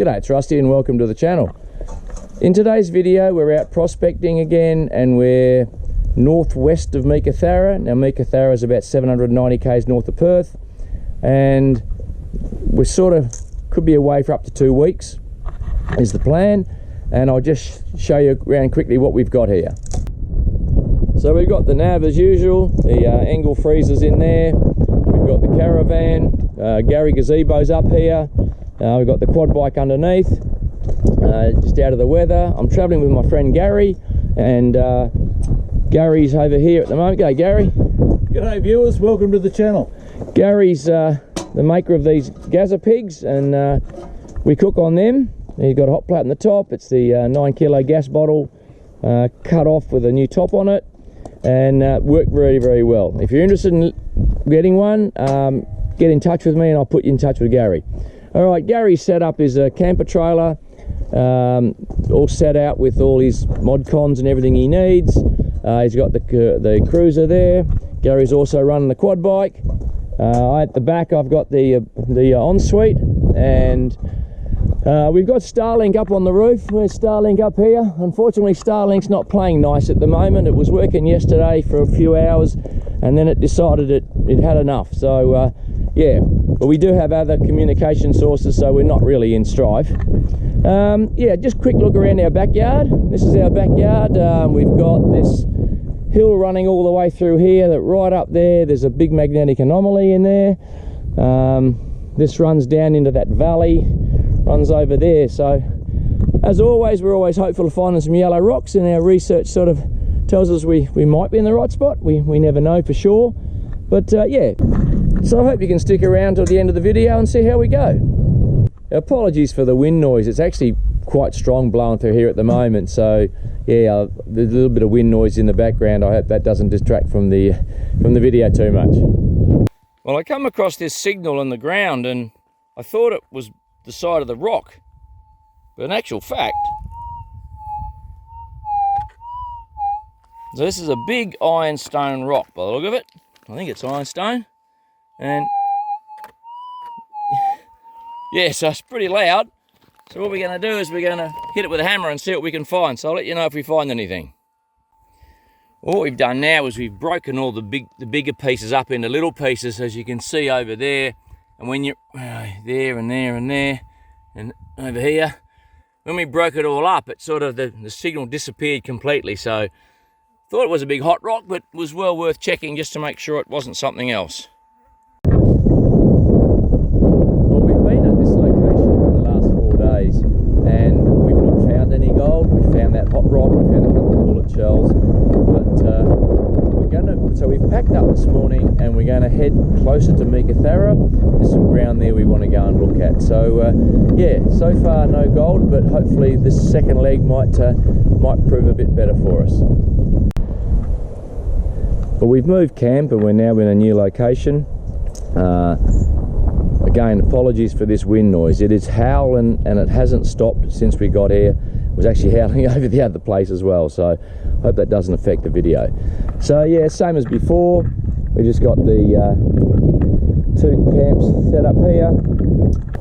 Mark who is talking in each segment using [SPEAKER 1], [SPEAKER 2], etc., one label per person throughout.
[SPEAKER 1] G'day, it's Rusty and welcome to the channel. In today's video we're out prospecting again and we're northwest of Meekatharra. Now Meekatharra is about 790 k's north of Perth and we're sort of could be away for up to 2 weeks is the plan, and I'll just show you around quickly what we've got here. So we've got the nav as usual, the angle freezers in there, we've got the caravan, Gary gazebo's up here, we've got the quad bike underneath, just out of the weather. I'm travelling with my friend Gary, and Gary's over here at the moment. G'day Gary.
[SPEAKER 2] G'day viewers, welcome to the channel.
[SPEAKER 1] Gary's the maker of these Gazza Pigs, and we cook on them. He's got a hot plate on the top. It's the 9 kilo gas bottle cut off with a new top on it, and worked very, very well. If you're interested in getting one, get in touch with me and I'll put you in touch with Gary. Alright, Gary's setup is a camper trailer, all set out with all his mod cons and everything he needs. He's got the cruiser there. Gary's also running the quad bike. At the back I've got the ensuite, and we've got Starlink up on the roof. Where's Starlink up here? Unfortunately Starlink's not playing nice at the moment. It was working yesterday for a few hours and then it decided it had enough. So yeah, but we do have other communication sources, so we're not really in strife. Yeah, just quick look around our backyard. This is our backyard. We've got this hill running all the way through here, that right up there's a big magnetic anomaly in there. This runs down into that valley, runs over there. So as always, we're always hopeful of finding some yellow rocks, and our research sort of tells us we might be in the right spot. We never know for sure, but yeah, so I hope you can stick around till the end of the video and see how we go. Apologies for the wind noise. It's actually quite strong blowing through here at the moment, so yeah, there's a little bit of wind noise in the background. I hope that doesn't distract from the video too much. Well, I come across this signal on the ground and I thought it was the side of the rock, but in actual fact, so this is a big ironstone rock by the look of it. I think it's ironstone, and yeah, so it's pretty loud. So what we're going to do is we're going to hit it with a hammer and see what we can find. So I'll let you know if we find anything. What we've done now is we've broken all the bigger pieces up into little pieces, as you can see over there. And when you're there and there and there and over here, when we broke it all up, it sort of the signal disappeared completely. So thought it was a big hot rock, but it was well worth checking just to make sure it wasn't something else. Well, we've been at this location for the last 4 days and we've not found any gold. We found that hot rock, we found a couple of bullet shells, but so we've packed up this morning and we're going to head closer to Meekatharra. There's some ground there we want to go and look at. So yeah, so far no gold, but hopefully this second leg might prove a bit better for us. Well, we've moved camp and we're now in a new location. Again, apologies for this wind noise. It is howling and it hasn't stopped since we got here. It was actually howling over the other place as well, so I hope that doesn't affect the video. So yeah, same as before, we just got the 2 camps set up here.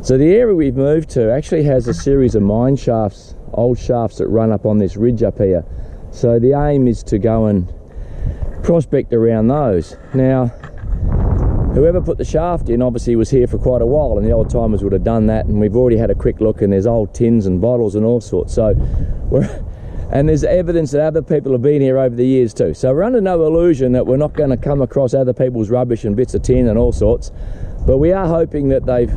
[SPEAKER 1] So the area we've moved to actually has a series of mine shafts, old shafts that run up on this ridge up here. So the aim is to go and prospect around those. Now, whoever put the shaft in obviously was here for quite a while, and the old timers would have done that, and we've already had a quick look and there's old tins and bottles and all sorts. So and there's evidence that other people have been here over the years too. So we're under no illusion that we're not going to come across other people's rubbish and bits of tin and all sorts, but we are hoping that they've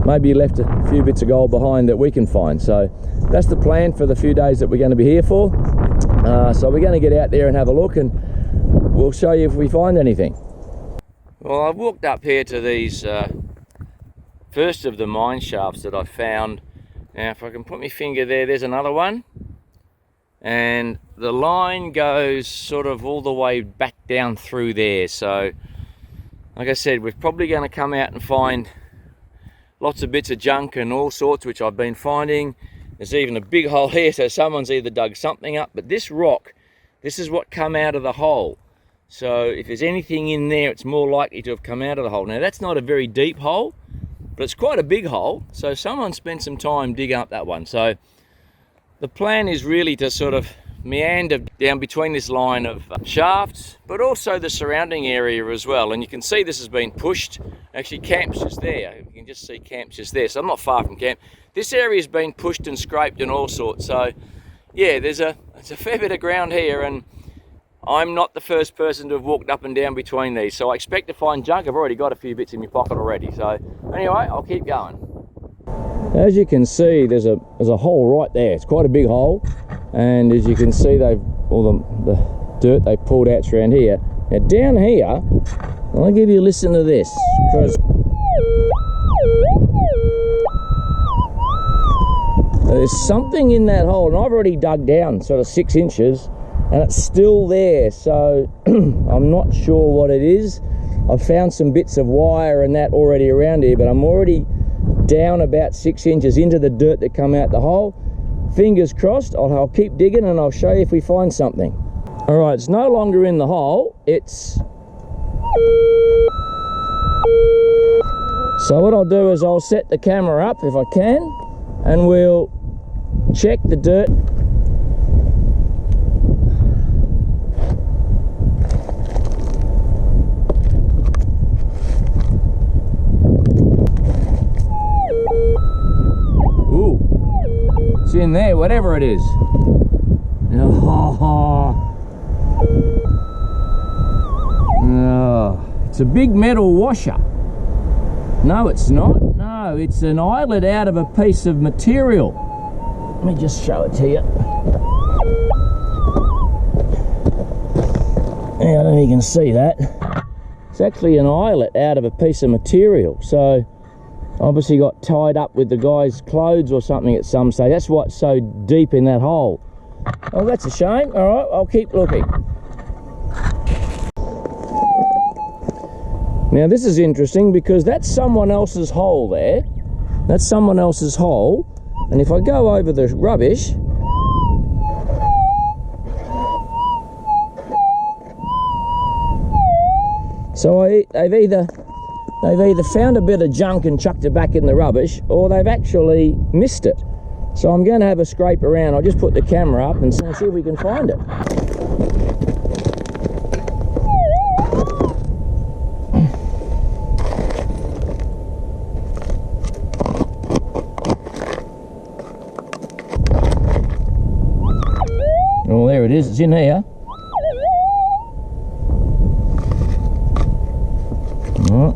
[SPEAKER 1] maybe left a few bits of gold behind that we can find. So that's the plan for the few days that we're going to be here for. So we're going to get out there and have a look, and we'll show you if we find anything. Well, I've walked up here to these first of the mine shafts that I found. Now if I can put my finger there, there's another one, and the line goes sort of all the way back down through there. So like I said, we're probably going to come out and find lots of bits of junk and all sorts, which I've been finding. There's even a big hole here, so someone's either dug something up, but this rock, this is what come out of the hole. So if there's anything in there, it's more likely to have come out of the hole. Now that's not a very deep hole, but it's quite a big hole, so someone spent some time digging up that one. So the plan is really to sort of meander down between this line of shafts, but also the surrounding area as well. And you can see this has been pushed. Actually, camp's just there. You can just see camp's just there, so I'm not far from camp. This area has been pushed and scraped and all sorts. So yeah, there's a fair bit of ground here, and I'm not the first person to have walked up and down between these, so I expect to find junk. I've already got a few bits in my pocket already. So anyway, I'll keep going. As you can see, there's a hole right there. It's quite a big hole, and as you can see, all the dirt they pulled out's around here. Now down here, I'll give you a listen to this, because there's something in that hole, and I've already dug down sort of 6 inches, and it's still there. So I'm not sure what it is. I've found some bits of wire and that already around here, but I'm already down about 6 inches into the dirt that come out the hole. Fingers crossed. I'll keep digging and I'll show you if we find something. All right, it's no longer in the hole. So what I'll do is I'll set the camera up if I can, and we'll check the dirt. In there, whatever it is. It's a big metal washer. No, it's not. No, it's an eyelet out of a piece of material. Let me just show it to you. Yeah, I don't know if you can see that. It's actually an eyelet out of a piece of material. So obviously got tied up with the guy's clothes or something at some stage. That's what's so deep in that hole. Oh, that's a shame. All right, I'll keep looking. Now this is interesting, because that's someone else's hole there. That's someone else's hole. And if I go over the rubbish, so they've either found a bit of junk and chucked it back in the rubbish, or they've actually missed it. So I'm going to have a scrape around. I'll just put the camera up and see if we can find it. Oh, there it is. It's in here. All right.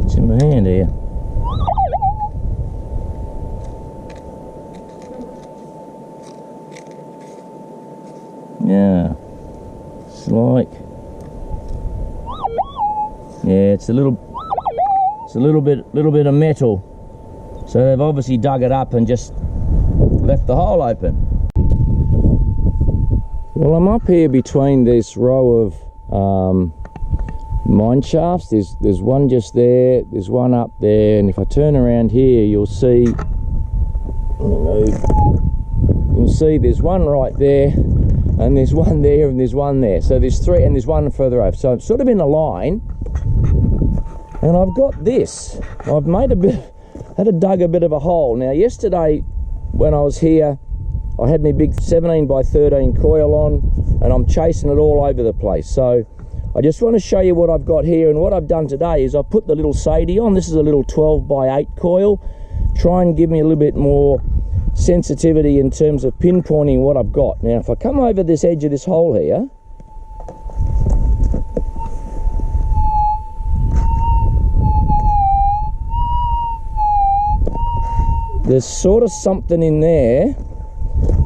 [SPEAKER 1] It's in my hand here. Yeah, it's like, yeah, it's a little bit of metal. So they've obviously dug it up and just left the hole open. Well, I'm up here between this row of mine shafts. There's one just there, there's one up there, and if I turn around here, you'll see, there's one right there, and there's one there, and there's one there. So there's three, and there's one further over. So I'm sort of in a line, and I've got this. I've made dug a bit of a hole. Now yesterday when I was here, I had my big 17 by 13 coil on, and I'm chasing it all over the place. So I just want to show you what I've got here, and what I've done today is I've put the little Sadie on. This is a little 12 by 8 coil. Try and give me a little bit more sensitivity in terms of pinpointing what I've got. Now if I come over this edge of this hole here, there's sort of something in there,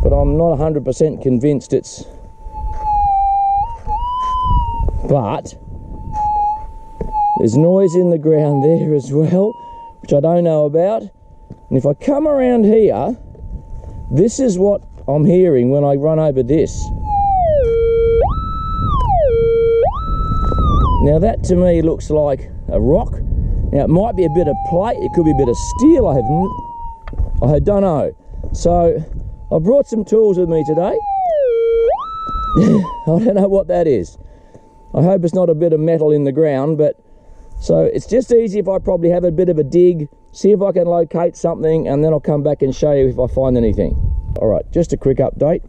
[SPEAKER 1] but I'm not 100% convinced it's, but there's noise in the ground there as well, which I don't know about. And if I come around here, this is what I'm hearing when I run over this. Now that to me looks like a rock. Now it might be a bit of plate, it could be a bit of steel, I don't know. So I brought some tools with me today. I don't know what that is. I hope it's not a bit of metal in the ground, but so it's just easy if I probably have a bit of a dig, see if I can locate something, and then I'll come back and show you if I find anything. All right, just a quick update.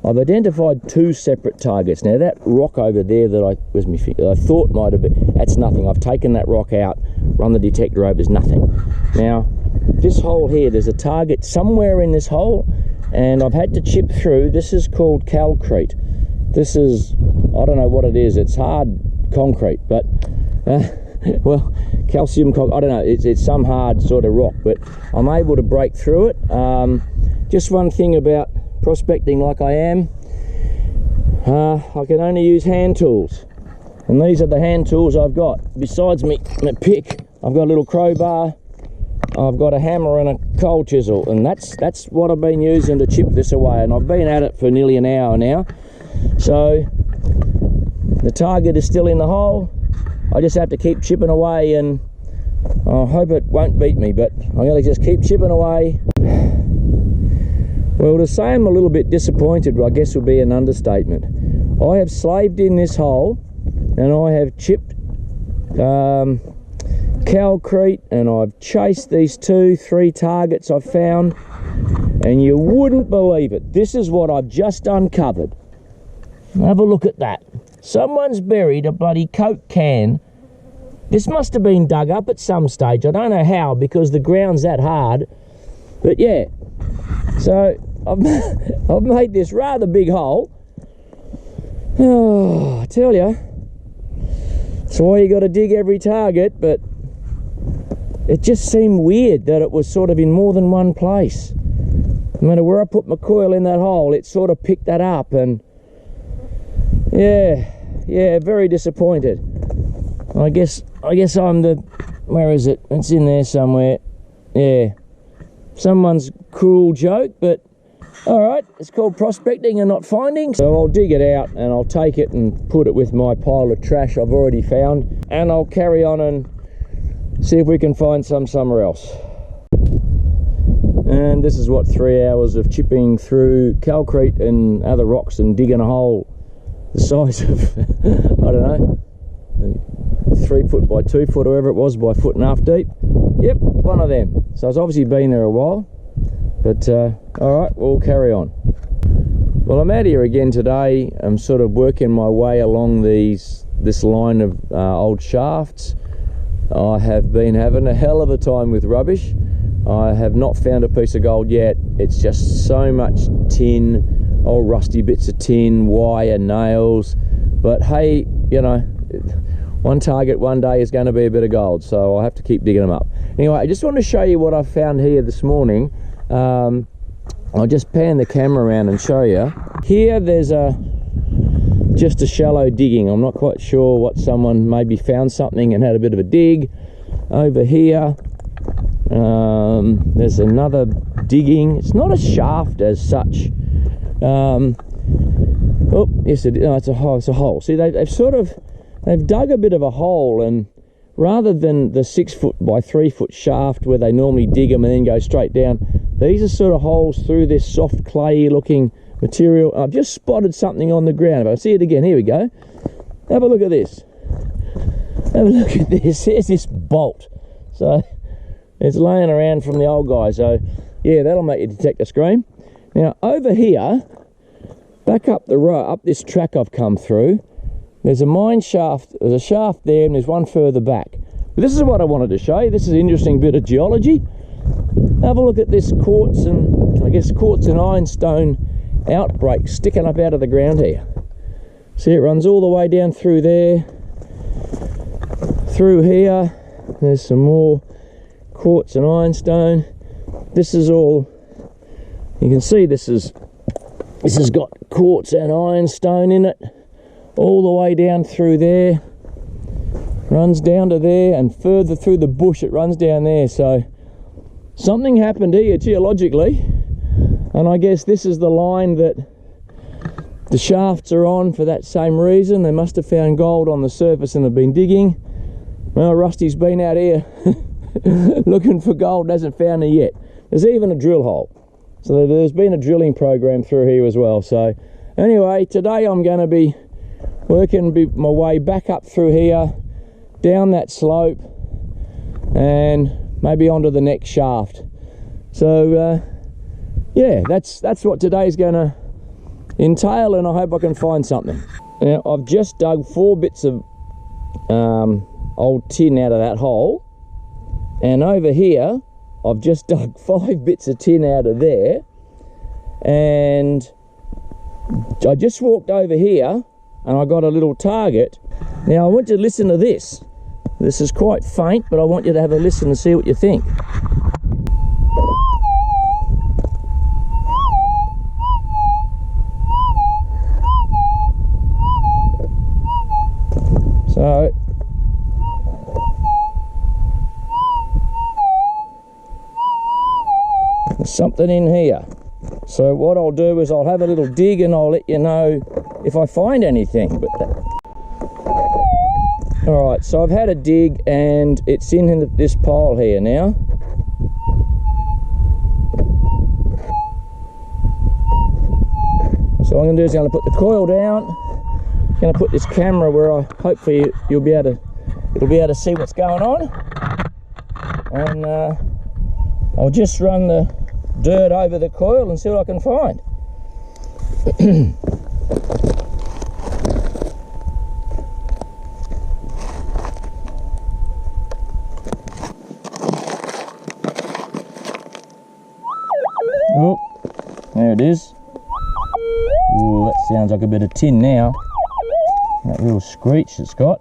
[SPEAKER 1] I've identified 2 separate targets. Now that rock over there that I thought might have been, that's nothing. I've taken that rock out, run the detector over, there's nothing. Now this hole here, there's a target somewhere in this hole, and I've had to chip through. This is called calcrete. This is, I don't know what it is, it's hard concrete, but well, calcium, I don't know, it's some hard sort of rock, but I'm able to break through it. Just one thing about prospecting like I am, I can only use hand tools, and these are the hand tools I've got. Besides me pick, I've got a little crowbar, I've got a hammer and a coal chisel, and that's what I've been using to chip this away, and I've been at it for nearly an hour now. So the target is still in the hole. I just have to keep chipping away, and I hope it won't beat me, but I'm going to just keep chipping away. Well, to say I'm a little bit disappointed, I guess, would be an understatement. I have slaved in this hole, and I have chipped calcrete, and I've chased these 2-3 targets I've found, and you wouldn't believe it. This is what I've just uncovered. Have a look at that. Someone's buried a bloody Coke can. This must have been dug up at some stage. I don't know how, because the ground's that hard, but yeah. So I've made this rather big hole. Oh, I tell you, that's why you got to dig every target, but it just seemed weird that it was sort of in more than one place. No matter where I put my coil in that hole, it sort of picked that up, and yeah, very disappointed. I guess I'm the, where is it? It's in there somewhere. Yeah, someone's cruel joke, but all right, it's called prospecting and not finding. So I'll dig it out and I'll take it and put it with my pile of trash I've already found, and I'll carry on and see if we can find some somewhere else. And this is what 3 hours of chipping through calcrete and other rocks and digging a hole the size of I don't know, 3 foot by 2 foot, or whatever it was, by 1.5 feet deep. Yep, one of them. So it's obviously been there a while, but all right, we'll carry on. Well, I'm out here again today. I'm sort of working my way along this line of old shafts. I have been having a hell of a time with rubbish. I have not found a piece of gold yet. It's just so much tin, old rusty bits of tin, wire, nails. But hey, you know, one target one day is going to be a bit of gold, so I'll have to keep digging them up. Anyway, I just want to show you what I found here this morning. I'll just pan the camera around and show you. Here there's just a shallow digging. I'm not quite sure what, someone maybe found something and had a bit of a dig. Over here there's another digging. It's not a shaft as such. Oh yes, no, it's a hole. See, they've dug a bit of a hole, and rather than the 6 foot by 3 foot shaft where they normally dig them and then go straight down, these are sort of holes through this soft clay looking material. I've just spotted something on the ground. If I see it again, here we go. Have a look at this. Have a look at this. There's this bolt. So it's laying around from the old guy. So yeah, that'll make your detector scream. Now over here, back up the road, up this track I've come through, there's a mine shaft. There's a shaft there, and there's one further back. But this is what I wanted to show you. This is an interesting bit of geology. Have a look at this quartz and, I guess, quartz and ironstone outbreak sticking up out of the ground here. See, it runs all the way down through there, through here. There's some more quartz and ironstone. This is all, you can see this has got quartz and ironstone in it, all the way down through there, runs down to there, and further through the bush it runs down there. So something happened here geologically, and I guess this is the line that the shafts are on for that same reason. They must have found gold on the surface and have been digging. Well, Rusty's been out here looking for gold, hasn't found it yet. There's even a drill hole. So there's been a drilling program through here as well. So anyway, today I'm going to be working my way back up through here, down that slope, and maybe onto the next shaft. So yeah, that's what today's going to entail, and I hope I can find something. Now, I've just dug 4 bits of old tin out of that hole, and over here I've just dug 5 bits of tin out of there, and I just walked over here and I got a little target. Now I want you to listen to this. This is quite faint, but I want you to have a listen and see what you think. So there's something in here. So what I'll do is I'll have a little dig and I'll let you know if I find anything. Alright, so I've had a dig and it's in this pile here now. So what I'm going to do is I'm going to put the coil down. I'm going to put this camera where I hopefully it'll be able to see what's going on. And I'll just run the dirt over the coil and see what I can find. Oh, there it is. Ooh, that sounds like a bit of tin now. That little screech it's got.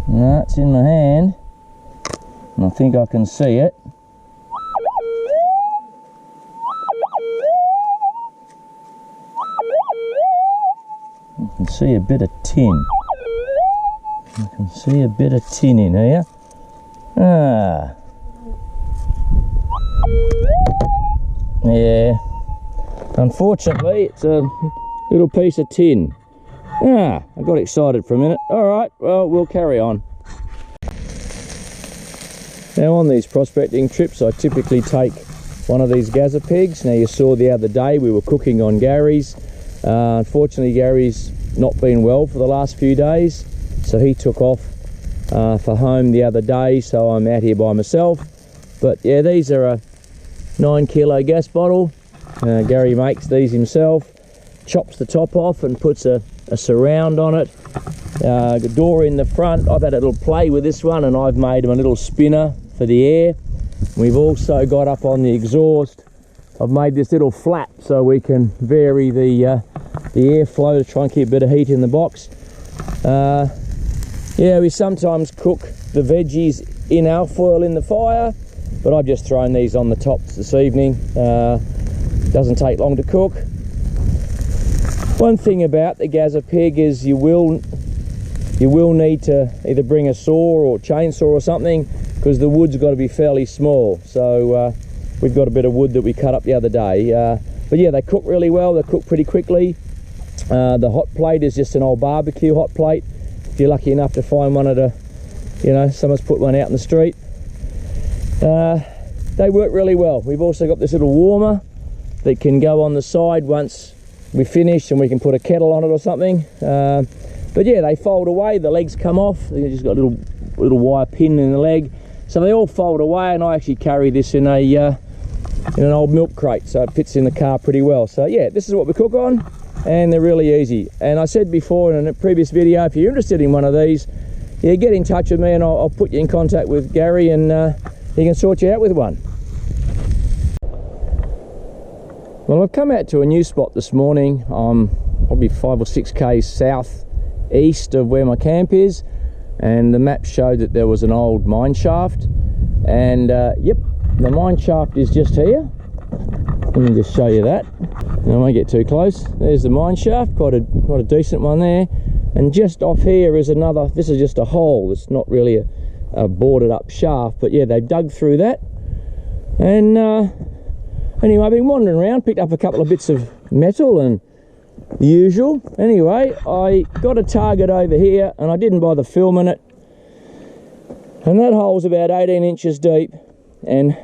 [SPEAKER 1] No, it's in my hand, and I think I can see it. I can see a bit of tin. I can see a bit of tin in here. Ah. Yeah. Unfortunately, it's a little piece of tin. Ah, I got excited for a minute. Alright, well, we'll carry on. Now on these prospecting trips, I typically take one of these Gazza pigs. Now you saw the other day we were cooking on Gary's. Unfortunately, Gary's not been well for the last few days, so he took off for home the other day, so I'm out here by myself. But yeah, these are a 9 kilo gas bottle. Gary makes these himself, chops the top off and puts a surround on it. The door in the front, I've had a little play with this one and I've made him a little spinner for the air. We've also got up on the exhaust, I've made this little flap so we can vary the airflow to try and keep a bit of heat in the box. Yeah, we sometimes cook the veggies in alfoil in the fire, but I've just thrown these on the tops this evening. Doesn't take long to cook. One thing about the Gazza pig is you will need to either bring a saw or chainsaw or something, because the wood's got to be fairly small. So we've got a bit of wood that we cut up the other day. But yeah, they cook really well. They cook pretty quickly. The hot plate is just an old barbecue hot plate. If you're lucky enough to find one at someone's put one out in the street. They work really well. We've also got this little warmer that can go on the side once we finish, and we can put a kettle on it or something. But yeah, they fold away, the legs come off. They've just got a little wire pin in the leg, so they all fold away. And I actually carry this in an old milk crate, so it fits in the car pretty well. So yeah, this is what we cook on, and they're really easy. And I said before in a previous video, if you're interested in one of these, yeah, get in touch with me and I'll put you in contact with Gary, and he can sort you out with one. Well, I've come out to a new spot this morning. I'm probably 5 or 6 k's south east of where my camp is, and the map showed that there was an old mine shaft, and yep, the mine shaft is just here. Let me just show you that. I won't get too close. There's the mine shaft, quite a decent one there, and just off here is another. This is just a hole. It's not really a boarded up shaft, but yeah, they've dug through that. And anyway, I've been wandering around, picked up a couple of bits of metal and the usual. Anyway, I got a target over here, and I didn't bother filming it. And that hole's about 18 inches deep, and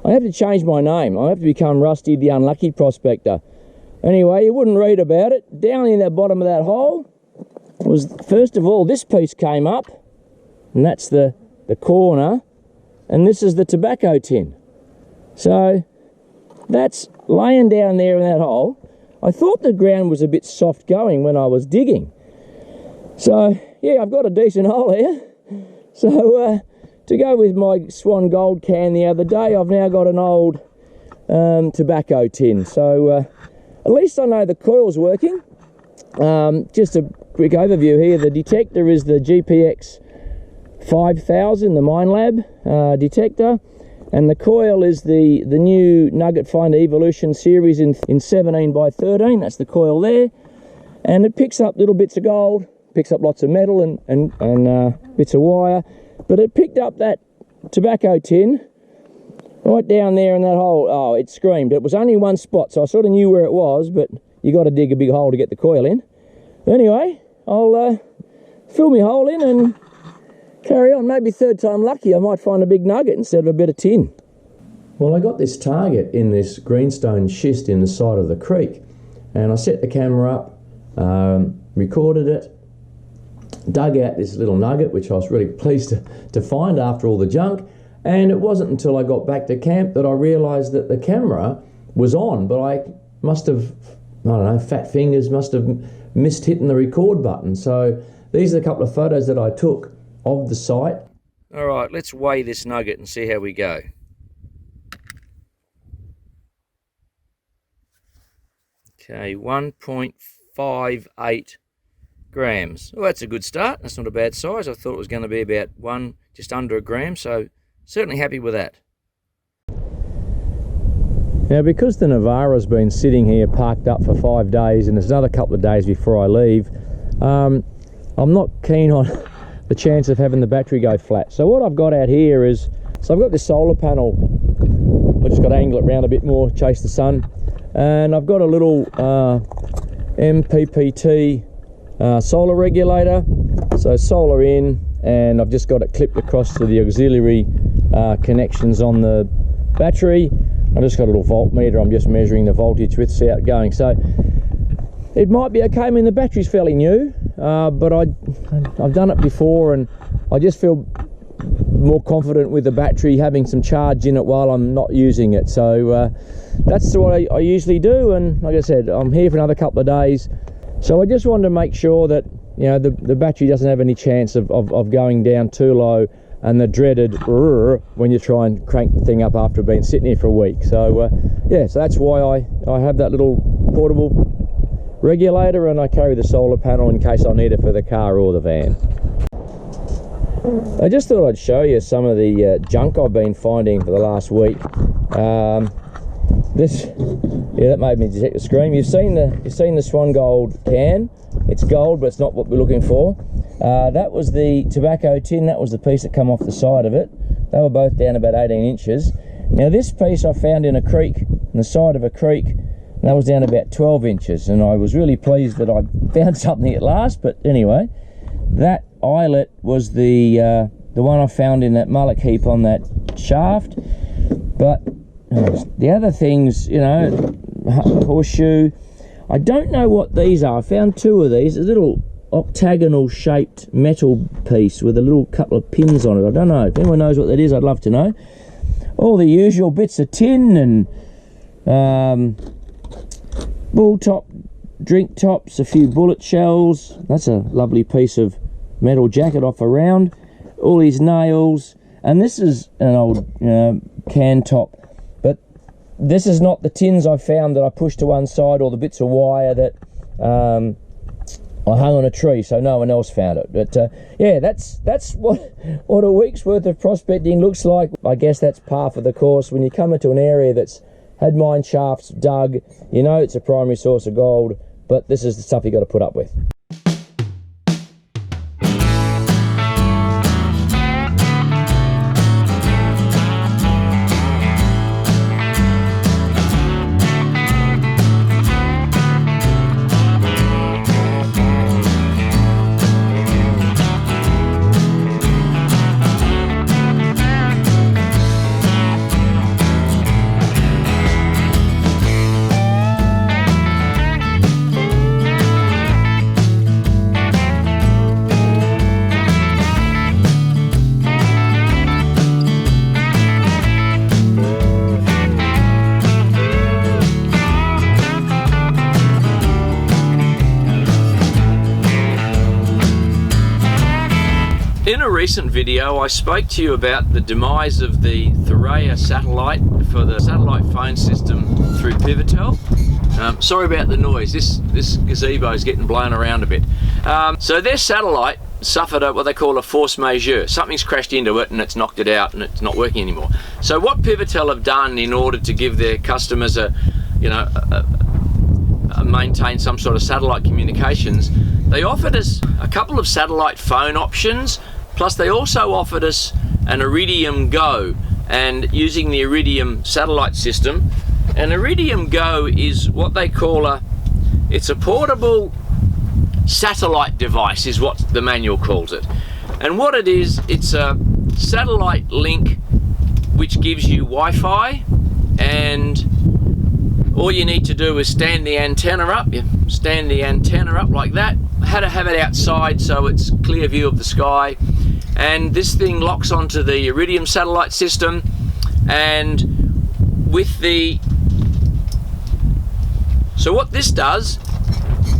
[SPEAKER 1] I have to change my name. I have to become Rusty the Unlucky Prospector. Anyway, you wouldn't read about it. Down in the bottom of that hole was, first of all, this piece came up, and that's the corner, and this is the tobacco tin. So that's laying down there in that hole. I thought the ground was a bit soft going when I was digging. So yeah, I've got a decent hole here. So to go with my Swan Gold can the other day, I've now got an old tobacco tin. So at least I know the coil's working. Just a quick overview here. The detector is the GPX 5000, the Minelab detector, and the coil is the new Nugget Finder Evolution series in 17 by 13. That's the coil there, and it picks up little bits of gold, picks up lots of metal and bits of wire, but it picked up that tobacco tin right down there in that hole. Oh, it screamed. It was only one spot, so I sort of knew where it was, but you got to dig a big hole to get the coil in. Anyway, I'll fill my hole in and carry on. Maybe third time lucky, I might find a big nugget instead of a bit of tin. Well, I got this target in this greenstone schist in the side of the creek, and I set the camera up, recorded it, dug out this little nugget, which I was really pleased to find after all the junk. And it wasn't until I got back to camp that I realised that the camera was on, but I must have, I don't know, fat fingers, must have missed hitting the record button. So these are a couple of photos that I took of the site. All right, let's weigh this nugget and see how we go. Okay, 1.58 grams. Well, that's a good start. That's not a bad size. I thought it was going to be about just under a gram, so certainly happy with that. Now, because the Navara's been sitting here parked up for 5 days, and there's another couple of days before I leave, I'm not keen on the chance of having the battery go flat. So what I've got out here is, so I've got this solar panel. I just got to angle it around a bit more, chase the sun, and I've got a little MPPT solar regulator. So solar in, and I've just got it clipped across to the auxiliary connections on the battery. I've just got a little voltmeter. I'm just measuring the voltage with the outgoing. So it might be okay. I mean, the battery's fairly new, but I've done it before, and I just feel more confident with the battery having some charge in it while I'm not using it. So that's what I usually do, and like I said, I'm here for another couple of days. So I just wanted to make sure that, you know, the battery doesn't have any chance of going down too low, and the dreaded when you try and crank the thing up after being sitting here for a week. So yeah, so that's why I have that little portable regulator, and I carry the solar panel in case I need it for the car or the van. I just thought I'd show you some of the junk I've been finding for the last week. That made me detect the scream. You've seen the Swan Gold can. It's gold, but it's not what we're looking for. That was the tobacco tin. That was the piece that come off the side of it. They were both down about 18 inches. Now this piece I found in a creek, on the side of a creek, and that was down about 12 inches. And I was really pleased that I found something at last. But anyway, that eyelet was the one I found in that mullock heap on that shaft. But the other things, you know, horseshoe, I don't know what these are. I found two of these, a little octagonal shaped metal piece with a little couple of pins on it. I don't know. If anyone knows what that is, I'd love to know. All the usual bits of tin and bull top, drink tops, a few bullet shells. That's a lovely piece of metal jacket off a round. All these nails, and this is an old can top. This is not the tins I found that I pushed to one side, or the bits of wire that I hung on a tree so no one else found it. But yeah, that's what a week's worth of prospecting looks like. I guess that's par for the course. When you come into an area that's had mine shafts dug, you know it's a primary source of gold, but this is the stuff you got to put up with. In a recent video, I spoke to you about the demise of the Thuraya satellite for the satellite phone system through Pivotel. Sorry about the noise, this gazebo is getting blown around a bit. So their satellite suffered what they call a force majeure. Something's crashed into it and it's knocked it out and it's not working anymore. So what Pivotel have done in order to give their customers maintain some sort of satellite communications, they offered us a couple of satellite phone options, plus they also offered us an Iridium Go, and using the Iridium satellite system. An Iridium Go is what they call it's a portable satellite device, is what the manual calls it. And what it is, it's a satellite link which gives you Wi-Fi, and all you need to do is stand the antenna up. You stand the antenna up like that. Had to have it outside so it's clear view of the sky, and this thing locks onto the Iridium satellite system, and so what this does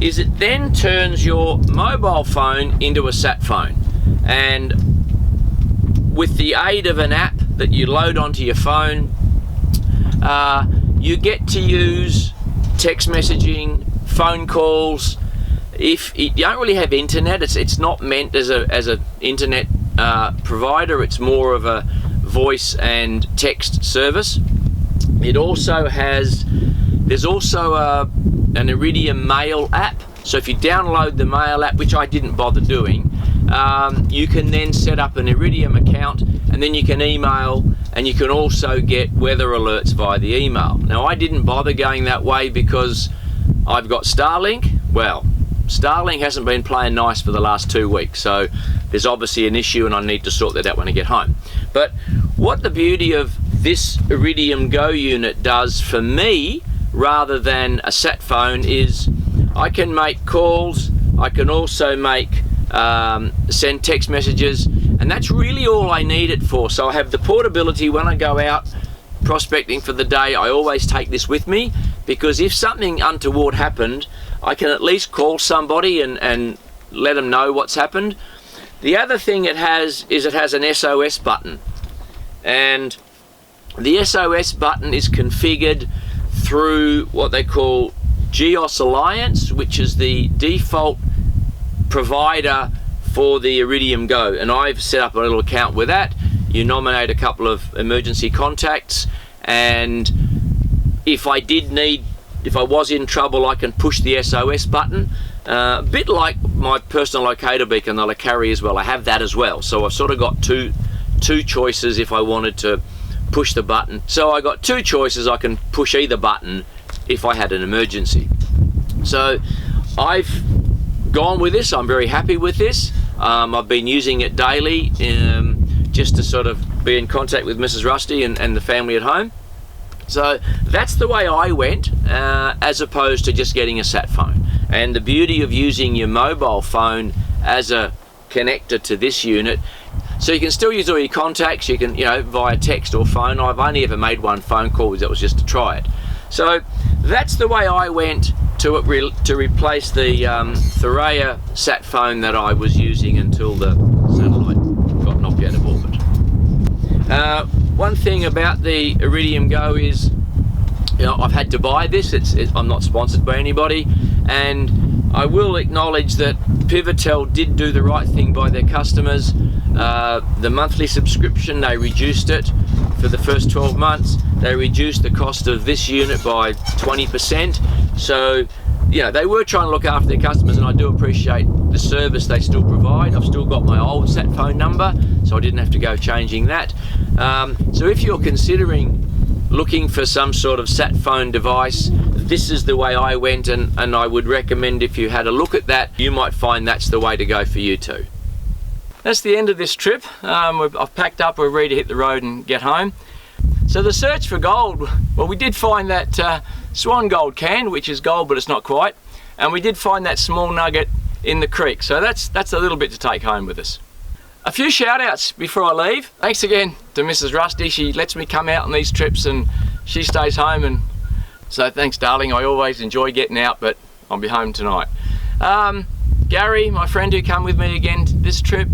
[SPEAKER 1] is it then turns your mobile phone into a sat phone, and with the aid of an app that you load onto your phone, you get to use text messaging, phone calls. If you don't really have internet, it's not meant as a internet provider. It's more of a voice and text service. It also there's also an Iridium Mail app. So if you download the Mail app, which I didn't bother doing, you can then set up an Iridium account, and then you can email, and you can also get weather alerts via the email. Now, I didn't bother going that way because I've got Starlink. Well, Starlink hasn't been playing nice for the last 2 weeks, so there's obviously an issue and I need to sort that out when I get home. But what the beauty of this Iridium Go unit does for me, rather than a sat phone, is I can make calls, I can also send text messages, and that's really all I need it for. So I have the portability. When I go out prospecting for the day, I always take this with me, because if something untoward happened, I can at least call somebody and let them know what's happened. The other thing it has is it has an SOS button, and the SOS button is configured through what they call GEOS Alliance, which is the default provider for the Iridium Go, and I've set up a little account with that. You nominate a couple of emergency contacts, and if I was in trouble, I can push the SOS button, a bit like my personal locator beacon that I carry as well. I have that as well, so I've sort of got two choices if I wanted to push the button. So I got two choices. I can push either button if I had an emergency. So I've gone with this. I'm very happy with this. I've been using it daily just to sort of be in contact with Mrs. Rusty and the family at home. So that's the way I went, as opposed to just getting a sat phone. And the beauty of using your mobile phone as a connector to this unit, so you can still use all your contacts, you can, via text or phone. I've only ever made one phone call, that was just to try it. So that's the way I went to replace the Thuraya sat phone that I was using until the satellite got knocked out of orbit. One thing about the Iridium Go is, I've had to buy this. I'm not sponsored by anybody, and I will acknowledge that Pivotel did do the right thing by their customers. The monthly subscription, they reduced it for the first 12 months. They reduced the cost of this unit by 20%. So, they were trying to look after their customers, and I do appreciate the service they still provide. I've still got my old sat phone number, so I didn't have to go changing that. So if you're considering looking for some sort of sat phone device, this is the way I went, and I would recommend if you had a look at that, you might find that's the way to go for you too. That's the end of this trip. I've packed up, we're ready to hit the road and get home. So the search for gold, well, we did find that swan gold can, which is gold but it's not quite, and we did find that small nugget in the creek, so that's a little bit to take home with us. A few shout outs before I leave. Thanks again to Mrs. Rusty. She lets me come out on these trips and she stays home, and so thanks, darling. I always enjoy getting out, but I'll be home tonight. Gary, my friend who come with me again this trip,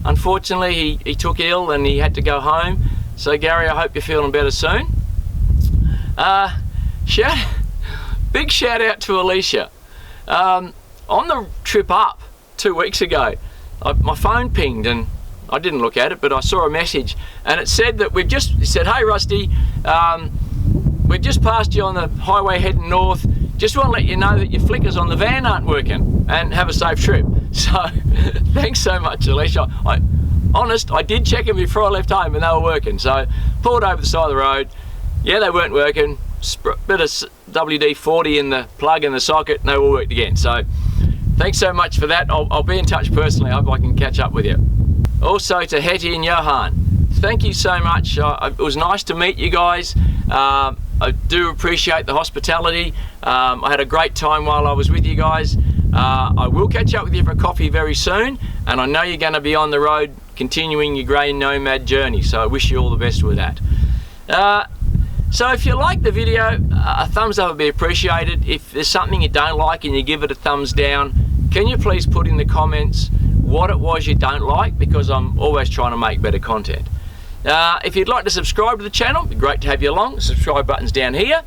[SPEAKER 1] unfortunately he took ill and he had to go home. So Gary, I hope you're feeling better soon. Big shout out to Alicia. On the trip up 2 weeks ago, my phone pinged and I didn't look at it, but I saw a message and it said that it said, hey Rusty, we've just passed you on the highway heading north. Just want to let you know that your flickers on the van aren't working, and have a safe trip. So thanks so much, Alicia. I did check them before I left home and they were working. So pulled over the side of the road. Yeah, they weren't working. Bit of WD-40 in the plug in the socket and they all worked again. So thanks so much for that. I'll be in touch personally. I hope I can catch up with you. Also to Hettie and Johan, thank you so much. It was nice to meet you guys. I do appreciate the hospitality. I had a great time while I was with you guys. I will catch up with you for coffee very soon, and I know you're going to be on the road continuing your grey nomad journey, so I wish you all the best with that. So if you like the video, a thumbs up would be appreciated. If there's something you don't like and you give it a thumbs down, can you please put in the comments what it was you don't like, because I'm always trying to make better content. If you'd like to subscribe to the channel, it'd be great to have you along. The subscribe button's down here.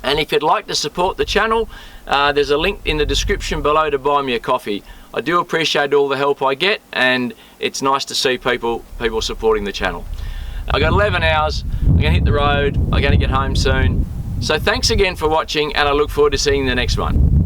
[SPEAKER 1] And if you'd like to support the channel, there's a link in the description below to buy me a coffee. I do appreciate all the help I get, and it's nice to see people supporting the channel. I've got 11 hours, I'm going to hit the road, I'm going to get home soon. So thanks again for watching, and I look forward to seeing you in the next one.